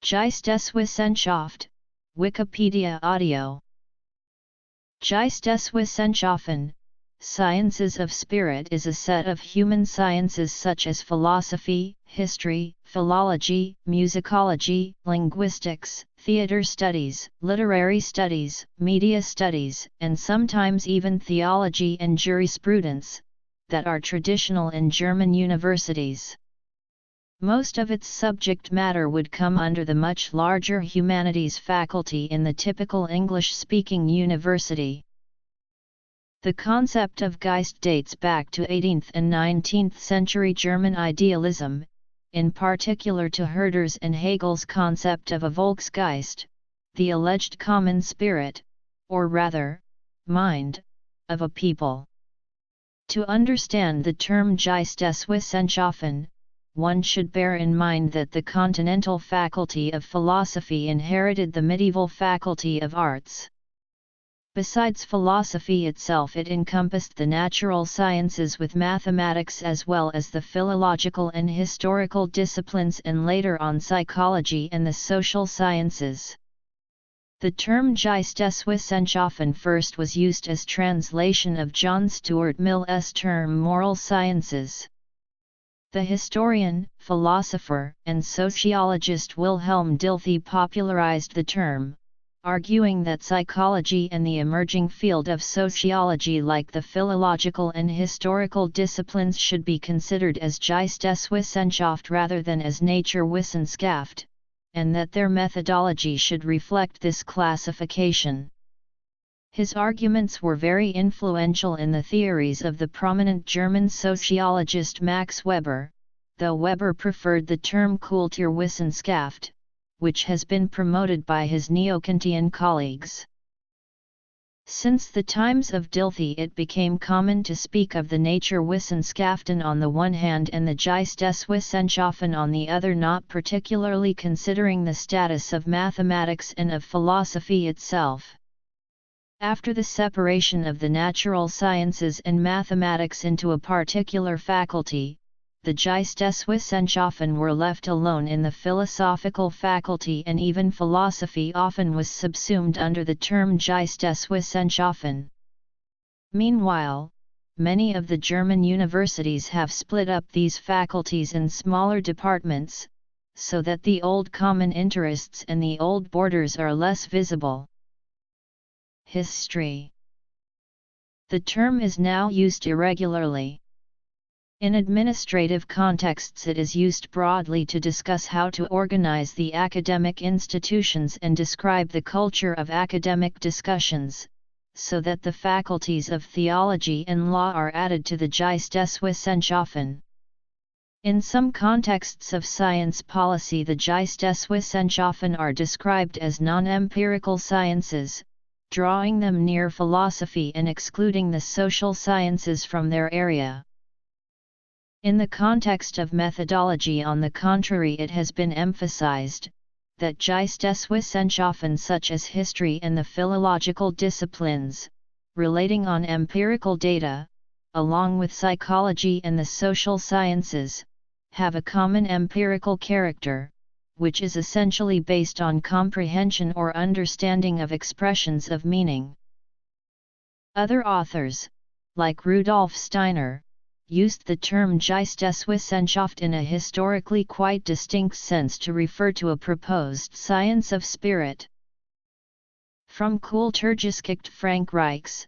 Geisteswissenschaft, Wikipedia audio. Geisteswissenschaften, Sciences of Spirit, is a set of human sciences such as philosophy, history, philology, musicology, linguistics, theater studies, literary studies, media studies, and sometimes even theology and jurisprudence, that are traditional in German universities. Most of its subject matter would come under the much larger humanities faculty in the typical English-speaking university. The concept of Geist dates back to 18th and 19th century German idealism, in particular to Herder's and Hegel's concept of a Volksgeist, the alleged common spirit, or rather, mind, of a people. To understand the term Geisteswissenschaften, one should bear in mind that the continental faculty of philosophy inherited the medieval faculty of arts. Besides philosophy itself, it encompassed the natural sciences with mathematics as well as the philological and historical disciplines, and later on psychology and the social sciences. The term Geisteswissenschaften first was used as translation of John Stuart Mill's term moral sciences. The historian, philosopher, and sociologist Wilhelm Dilthey popularized the term, arguing that psychology and the emerging field of sociology, like the philological and historical disciplines, should be considered as Geisteswissenschaft rather than as Naturwissenschaft, and that their methodology should reflect this classification. His arguments were very influential in the theories of the prominent German sociologist Max Weber, though Weber preferred the term Kulturwissenschaft, which has been promoted by his neo-Kantian colleagues. Since the times of Dilthey, it became common to speak of the Naturwissenschaften on the one hand and the Geisteswissenschaften on the other, not particularly considering the status of mathematics and of philosophy itself. After the separation of the natural sciences and mathematics into a particular faculty, the Geisteswissenschaften were left alone in the philosophical faculty, and even philosophy often was subsumed under the term Geisteswissenschaften. Meanwhile, many of the German universities have split up these faculties in smaller departments, so that the old common interests and the old borders are less visible. History. The term is now used irregularly. In administrative contexts, it is used broadly to discuss how to organize the academic institutions and describe the culture of academic discussions, so that the faculties of theology and law are added to the Geisteswissenschaften. In some contexts of science policy, the Geisteswissenschaften are described as non-empirical sciences, drawing them near philosophy and excluding the social sciences from their area. In the context of methodology, on the contrary, it has been emphasized that Geisteswissenschaften such as history and the philological disciplines, relating on empirical data, along with psychology and the social sciences, have a common empirical character, which is essentially based on comprehension or understanding of expressions of meaning. Other authors, like Rudolf Steiner, used the term Geisteswissenschaft in a historically quite distinct sense to refer to a proposed science of spirit. From Kulturgeschichte Frankreichs,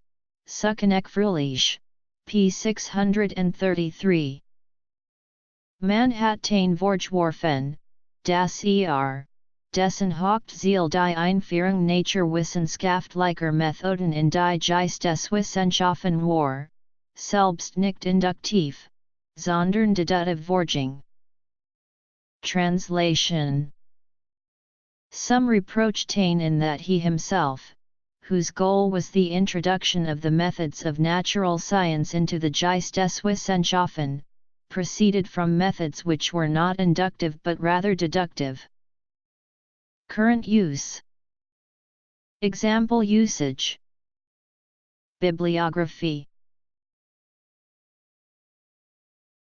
Suckeneck Fröhlich, p. 633. Man hat den Vorgeworfen, dass dessen Hauptziel die Einführung naturwissenschaftlicher Methoden in die Geisteswissenschaften war, selbst nicht induktiv, sondern deductive Forschung. Translation. Some reproach Taine in that he himself, whose goal was the introduction of the methods of natural science into the Geisteswissenschaften, proceeded from methods which were not inductive but rather deductive. Current use. Example usage. Bibliography.